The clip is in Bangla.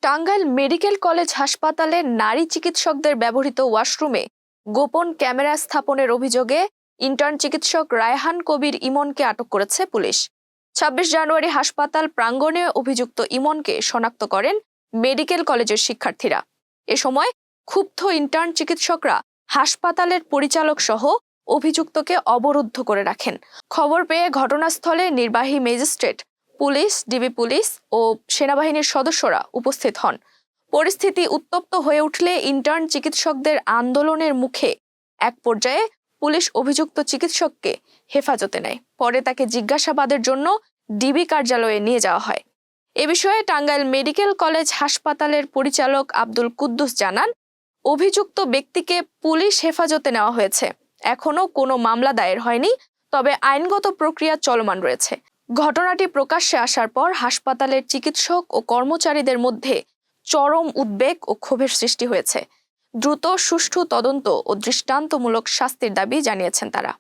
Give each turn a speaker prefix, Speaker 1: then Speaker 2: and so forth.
Speaker 1: টাঙ্গাইল মেডিকেল কলেজ হাসপাতালে নারী চিকিৎসকদের ব্যবহৃত ওয়াশরুমে গোপন ক্যামেরা স্থাপনের অভিযোগে ইন্টার্ন চিকিৎসক রায়হান কবির ইমনকে আটক করেছে পুলিশ। ২৬ জানুয়ারি হাসপাতাল প্রাঙ্গণে অভিযুক্ত ইমনকে শনাক্ত করেন মেডিকেল কলেজের শিক্ষার্থীরা। এ সময় ক্ষুব্ধ ইন্টার্ন চিকিৎসকরা হাসপাতালের পরিচালক সহ অভিযুক্তকে অবরুদ্ধ করে রাখেন। খবর পেয়ে ঘটনাস্থলে নির্বাহী ম্যাজিস্ট্রেট, পুলিশ, ডিবি পুলিশ ও সেনাবাহিনীর সদস্যরা উপস্থিত হন। পরিস্থিতি উত্তপ্ত হয়ে উঠলে ইন্টার্ন চিকিৎসকদের আন্দোলনের মুখে এক পর্যায়ে পুলিশ অভিযুক্ত চিকিৎসককে হেফাজতে নেয়। পরে তাকে জিজ্ঞাসাবাদের জন্য ডিবি কার্যালয়ে নিয়ে যাওয়া হয়। এ বিষয়ে টাঙ্গাইল মেডিকেল কলেজ হাসপাতালের পরিচালক আব্দুল কুদ্দুস জানান, অভিযুক্ত ব্যক্তিকে পুলিশ হেফাজতে নেওয়া হয়েছে। এখনো কোনো মামলা দায়ের হয়নি, তবে আইনগত প্রক্রিয়া চলমান রয়েছে। ঘটনাটি প্রকাশ্যে আসার পর হাসপাতালের চিকিৎসক ও কর্মচারীদের মধ্যে চরম উদ্বেগ ও ক্ষোভের সৃষ্টি হয়েছে। দ্রুত সুষ্ঠু তদন্ত ও দৃষ্টান্তমূলক শাস্তির দাবি জানিয়েছেন তারা।